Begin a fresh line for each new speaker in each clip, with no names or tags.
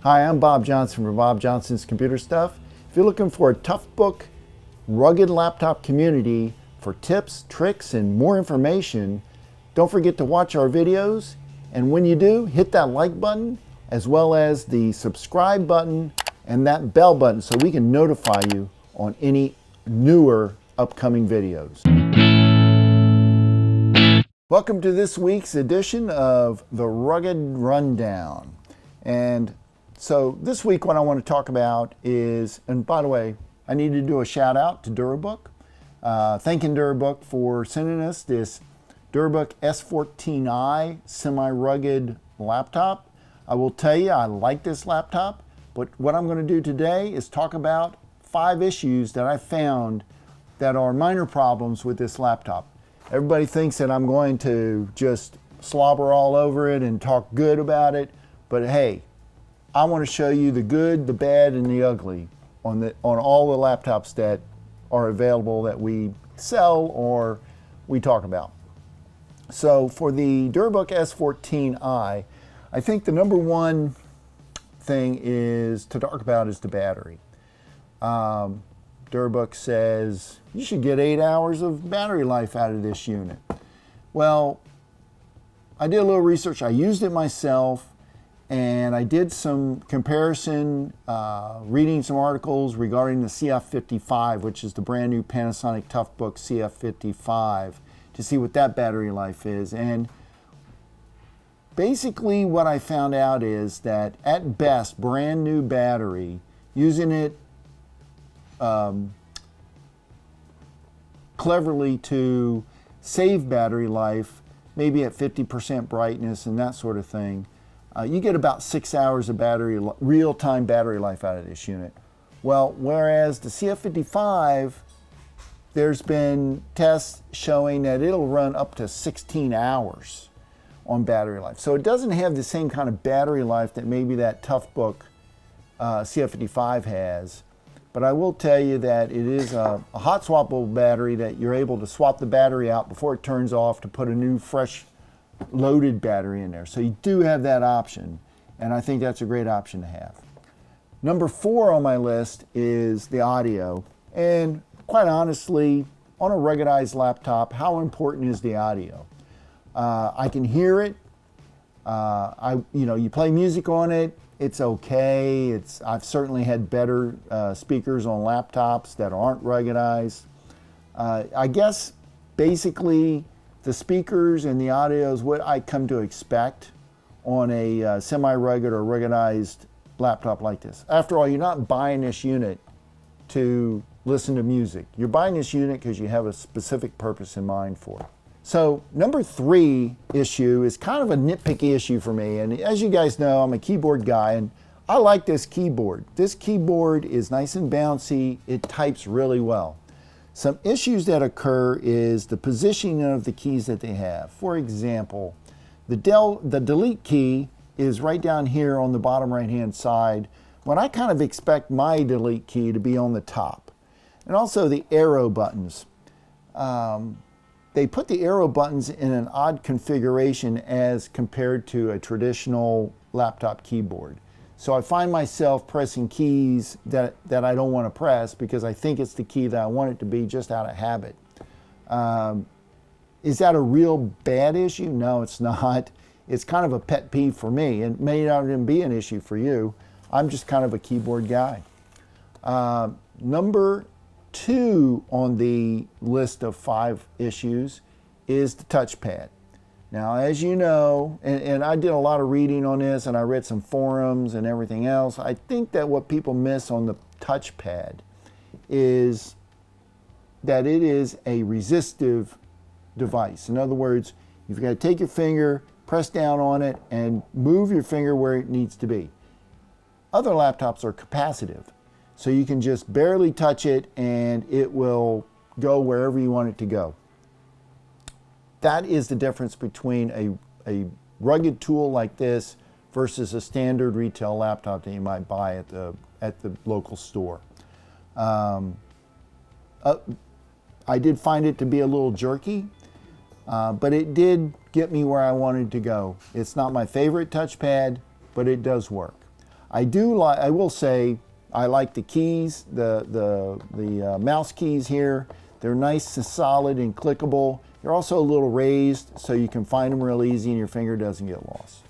Hi, I'm Bob Johnson from Bob Johnson's Computer Stuff. If you're looking for a Toughbook rugged laptop community for tips, tricks, and more information, don't forget to watch our videos. And when you do, hit that like button as well as the subscribe button and that bell button so we can notify you on any newer upcoming videos. Welcome to this week's edition of the Rugged Rundown. And so this week what I want to talk about is, and by the way, I need to do a shout out to Durabook. Thanking Durabook for sending us this Durabook S14i semi-rugged laptop. I will tell you, I like this laptop, but what I'm going to do today is talk about 5 issues that I found that are minor problems with this laptop. Everybody thinks that I'm going to just slobber all over it and talk good about it, but hey, I want to show you the good, the bad, and the ugly on all the laptops that are available that we sell or we talk about. So for the Durabook S14i, I think the number one thing is to talk about is the battery. Durabook says you should get 8 hours of battery life out of this unit. Well, I did a little research. I used it myself. And I did some comparison, reading some articles regarding the CF55, which is the brand new Panasonic Toughbook CF55, to see what that battery life is. And basically what I found out is that at best, brand new battery, using it cleverly to save battery life, maybe at 50% brightness and that sort of thing, you get about 6 hours of real-time battery life out of this unit. Well, whereas the CF55, there's been tests showing that it'll run up to 16 hours on battery life. So it doesn't have the same kind of battery life that maybe that Toughbook CF55 has. But I will tell you that it is a hot swappable battery that you're able to swap the battery out before it turns off to put a new fresh loaded battery in there. So you do have that option, and I think that's a great option to have. Number 4 on my list is the audio. And quite honestly, on a ruggedized laptop, how important is the audio? I can hear it. You play music on it, it's okay. I've certainly had better speakers on laptops that aren't ruggedized. I guess basically the speakers and the audio is what I come to expect on a semi-rugged or ruggedized laptop like this. After all, you're not buying this unit to listen to music. You're buying this unit because you have a specific purpose in mind for it. So number 3 issue is kind of a nitpicky issue for me. And as you guys know, I'm a keyboard guy, and I like this keyboard. This keyboard is nice and bouncy. It types really well. Some issues that occur is the positioning of the keys that they have. For example, the delete key is right down here on the bottom right-hand side, when I kind of expect my delete key to be on the top. And also the arrow buttons. They put the arrow buttons in an odd configuration as compared to a traditional laptop keyboard. So I find myself pressing keys that I don't want to press because I think it's the key that I want it to be just out of habit. Is that a real bad issue? No, it's not. It's kind of a pet peeve for me. It may not even be an issue for you. I'm just kind of a keyboard guy. Number 2 on the list of 5 issues is the touchpad. Now, as you know, and I did a lot of reading on this, and I read some forums and everything else, I think that what people miss on the touchpad is that it is a resistive device. In other words, you've got to take your finger, press down on it, and move your finger where it needs to be. Other laptops are capacitive, so you can just barely touch it and it will go wherever you want it to go. That is the difference between a rugged tool like this versus a standard retail laptop that you might buy at the local store. I did find it to be a little jerky, but it did get me where I wanted to go. It's not my favorite touchpad, but it does work. I will say I like the keys, the mouse keys here. They're nice and solid and clickable. They're also a little raised so you can find them real easy and your finger doesn't get lost.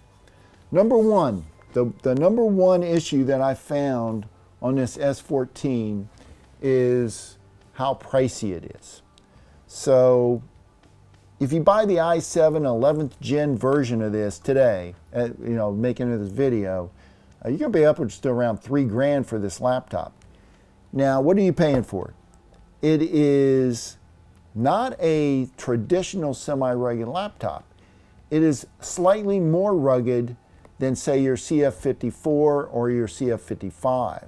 Number one, the number one issue that I found on this S14 is how pricey it is. So if you buy the i7 11th gen version of this today, making this video, you're gonna be upwards to around $3,000 for this laptop. Now, what are you paying for it? It is not a traditional semi-rugged laptop. It is slightly more rugged than, say, your CF54 or your CF55.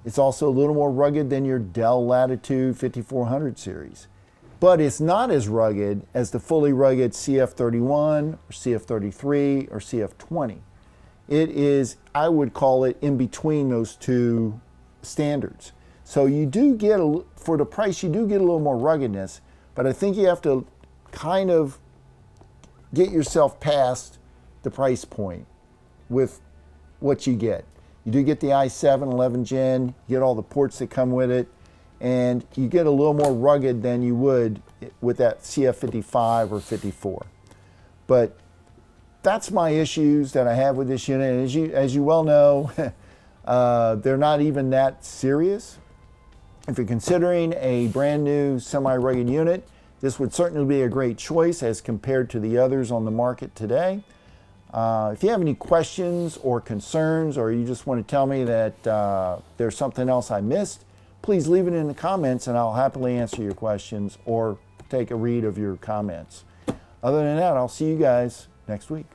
It's also a little more rugged than your Dell Latitude 5400 series. But it's not as rugged as the fully rugged CF31 or CF33 or CF20. It is, I would call it, in between those two standards. So you do get, for the price, you do get a little more ruggedness, but I think you have to kind of get yourself past the price point with what you get. You do get the i7 11th gen, you get all the ports that come with it, and you get a little more rugged than you would with that CF55 or 54. But that's my issues that I have with this unit. And as you well know, they're not even that serious. If you're considering a brand new semi-rugged unit, this would certainly be a great choice as compared to the others on the market today. If you have any questions or concerns, or you just want to tell me that there's something else I missed, please leave it in the comments and I'll happily answer your questions or take a read of your comments. Other than that, I'll see you guys next week.